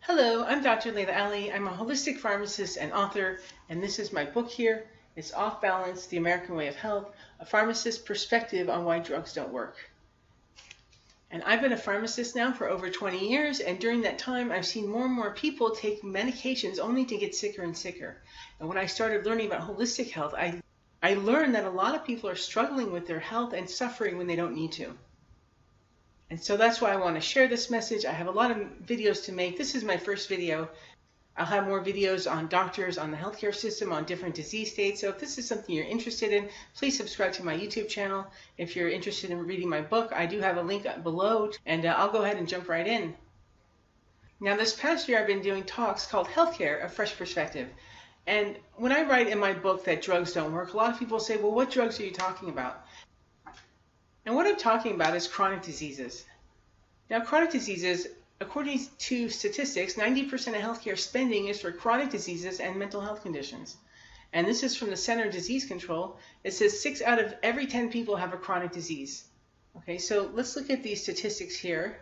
Hello, I'm Dr. Leyla. I'm a holistic pharmacist and author, and this is my book here. It's Off Balance, The American Way of Health, a pharmacist's perspective on why drugs don't work. And I've been a pharmacist now for over 20 years, and during that time, I've seen more and more people take medications only to get sicker and sicker. And when I started learning about holistic health, I learned that a lot of people are struggling with their health and suffering when they don't need to. And so that's why I want to share this message. I have a lot of videos to make. This is my first video. I'll have more videos on doctors, on the healthcare system, on different disease states. So if this is something you're interested in, please subscribe to my YouTube channel. If you're interested in reading my book, I do have a link below, and I'll go ahead and jump right in. Now, this past year, I've been doing talks called Healthcare, A Fresh Perspective. And when I write in my book that drugs don't work, a lot of people say, well, what drugs are you talking about? And what I'm talking about is chronic diseases. Now, chronic diseases, according to statistics, 90% of healthcare spending is for chronic diseases and mental health conditions. And this is from the Center of Disease Control. It says 6 out of every 10 people have a chronic disease. Okay, so let's look at these statistics here.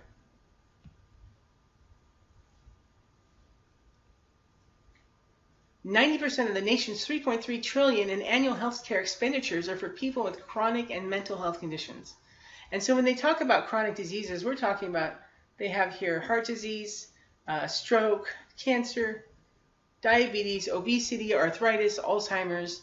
%90 of the nation's $3.3 trillion in annual healthcare expenditures are for people with chronic and mental health conditions. And so when they talk about chronic diseases, we're talking about, they have here heart disease, stroke, cancer, diabetes, obesity, arthritis, Alzheimer's,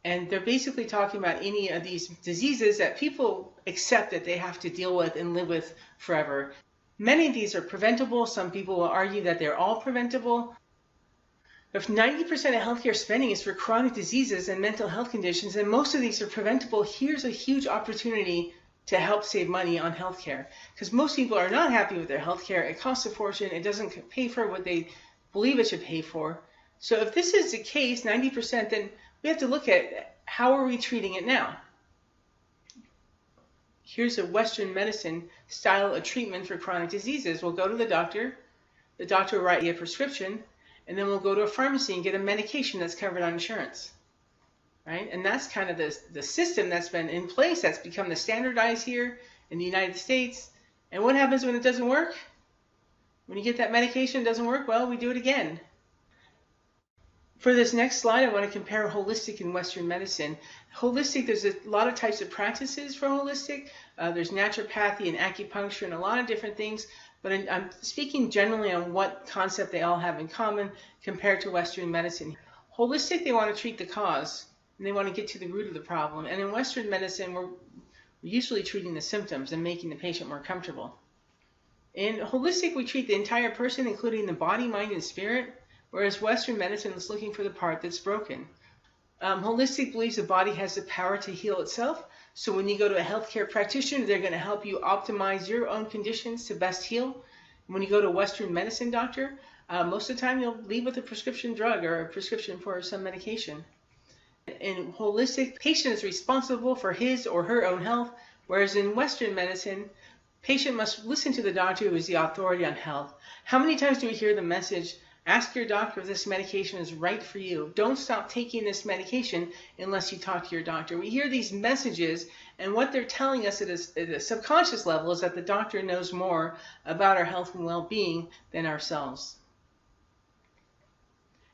and they're basically talking about any of these diseases that people accept that they have to deal with and live with forever. Many of these are preventable. Some people will argue that they're all preventable. If 90% of healthcare spending is for chronic diseases and mental health conditions, and most of these are preventable, here's a huge opportunity to help save money on healthcare. Because most people are not happy with their healthcare. It costs a fortune. It doesn't pay for what they believe it should pay for. So if this is the case, 90%, then we have to look at how are we treating it now. Here's a Western medicine style of treatment for chronic diseases. We'll go to the doctor will write you a prescription, and then we'll go to a pharmacy and get a medication that's covered on insurance. Right? And that's kind of the system that's been in place, that's become the standardized here in the United States. And what happens when it doesn't work? When you get that medication, it doesn't work, well, we do it again. For this next slide, I want to compare holistic and Western medicine. Holistic, there's a lot of types of practices for holistic. There's naturopathy and acupuncture and a lot of different things. But I'm speaking generally on what concept they all have in common compared to Western medicine. Holistic, they want to treat the cause, and they want to get to the root of the problem. And in Western medicine, we're usually treating the symptoms and making the patient more comfortable. In holistic, we treat the entire person, including the body, mind, and spirit, whereas Western medicine is looking for the part that's broken. Holistic believes the body has the power to heal itself. So when you go to a healthcare practitioner, they're going to help you optimize your own conditions to best heal. When you go to a Western medicine doctor, most of the time you'll leave with a prescription drug or a prescription for some medication. In holistic, the patient is responsible for his or her own health, whereas in Western medicine, patient must listen to the doctor who is the authority on health. How many times do we hear the message, ask your doctor if this medication is right for you. Don't stop taking this medication unless you talk to your doctor. We hear these messages, and what they're telling us at a subconscious level is that the doctor knows more about our health and well-being than ourselves.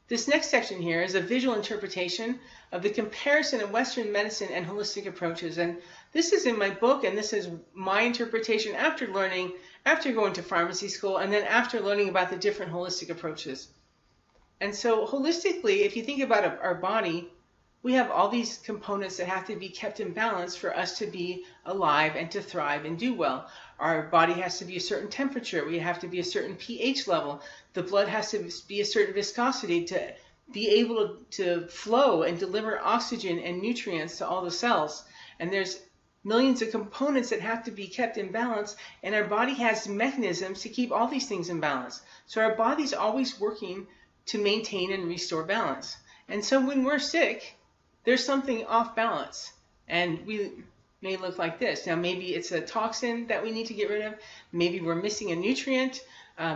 This next section here is a visual interpretation of the comparison of Western medicine and holistic approaches. And this is in my book, and this is my interpretation after going to pharmacy school, and then after learning about the different holistic approaches. And so holistically, if you think about our body, we have all these components that have to be kept in balance for us to be alive and to thrive and do well. Our body has to be a certain temperature. We have to be a certain pH level. The blood has to be a certain viscosity to be able to flow and deliver oxygen and nutrients to all the cells. And there's millions of components that have to be kept in balance, and our body has mechanisms to keep all these things in balance. So our body's always working to maintain and restore balance. And so when we're sick, there's something off balance, and we may look like this. Now, maybe it's a toxin that we need to get rid of. Maybe we're missing a nutrient.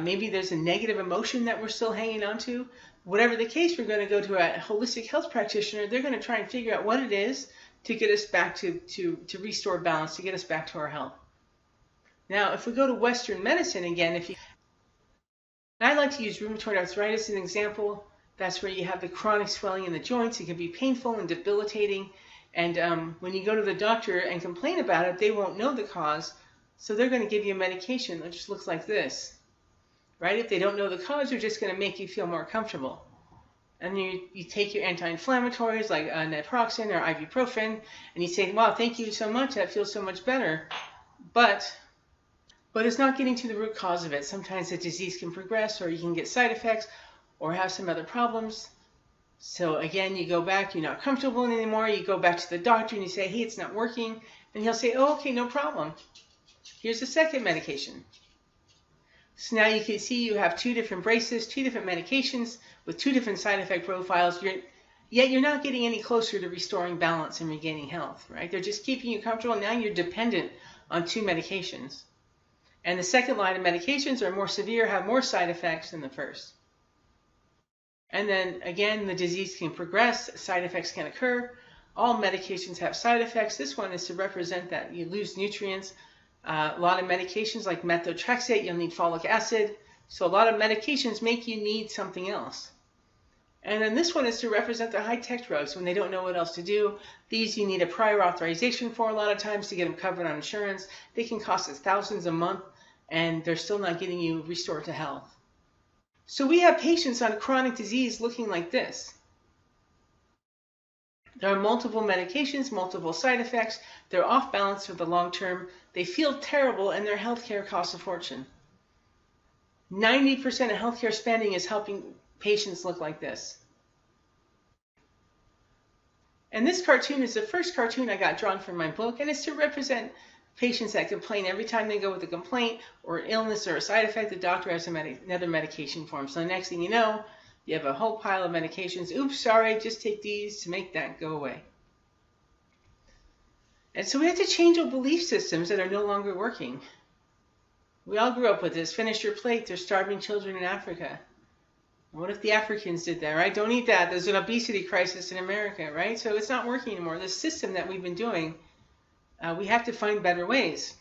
Maybe there's a negative emotion that we're still hanging on to. Whatever the case, we're going to go to a holistic health practitioner. They're going to try and figure out what it is to get us back to restore balance, to get us back to our health. Now, if we go to Western medicine again, I like to use rheumatoid arthritis as an example. That's where you have the chronic swelling in the joints. It can be painful and debilitating. And when you go to the doctor and complain about it, they won't know the cause. So they're going to give you a medication that just looks like this, right? If they don't know the cause, they're just going to make you feel more comfortable. And you take your anti-inflammatories like naproxen or ibuprofen, and you say, wow, thank you so much. That feels so much better. But it's not getting to the root cause of it. Sometimes the disease can progress, or you can get side effects or have some other problems. So again, you go back, you're not comfortable anymore, you go back to the doctor and you say, hey, it's not working. And he'll say, oh, okay, no problem. Here's the second medication. So now you can see you have two different braces, two different medications with two different side effect profiles, yet you're not getting any closer to restoring balance and regaining health, right? They're just keeping you comfortable. Now you're dependent on two medications. And the second line of medications are more severe, have more side effects than the first. And then again, the disease can progress, side effects can occur. All medications have side effects. This one is to represent that you lose nutrients. A lot of medications like methotrexate, you'll need folic acid. So a lot of medications make you need something else. And then this one is to represent the high-tech drugs when they don't know what else to do. These you need a prior authorization for a lot of times to get them covered on insurance. They can cost us thousands a month, and they're still not getting you restored to health. So we have patients on chronic disease looking like this. There are multiple medications, multiple side effects. They're off balance for the long term. They feel terrible, and their healthcare costs a fortune. 90% of healthcare spending is helping patients look like this. And this cartoon is the first cartoon I got drawn from my book, and it's to represent patients that complain every time they go with a complaint or illness or a side effect. The doctor has another medication for them. So the next thing you know, you have a whole pile of medications. Oops, sorry, just take these to make that go away. And so we have to change our belief systems that are no longer working. We all grew up with this. Finish your plate. There's starving children in Africa. What if the Africans did that, right? Don't eat that. There's an obesity crisis in America, right? So it's not working anymore. The system that we've been doing, we have to find better ways.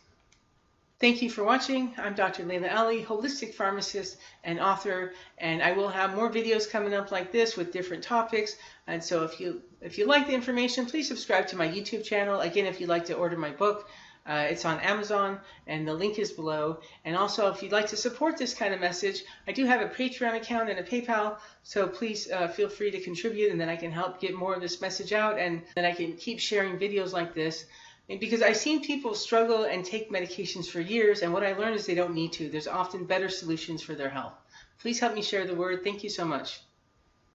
Thank you for watching. I'm Dr. Leyla Ali, holistic pharmacist and author, and I will have more videos coming up like this with different topics. And so if you like the information, please subscribe to my YouTube channel. Again, if you'd like to order my book, it's on Amazon, and the link is below. And also, if you'd like to support this kind of message, I do have a Patreon account and a PayPal, so please feel free to contribute, and then I can help get more of this message out, and then I can keep sharing videos like this. Because I've seen people struggle and take medications for years, and what I learned is they don't need to. There's often better solutions for their health. Please help me share the word. Thank you so much.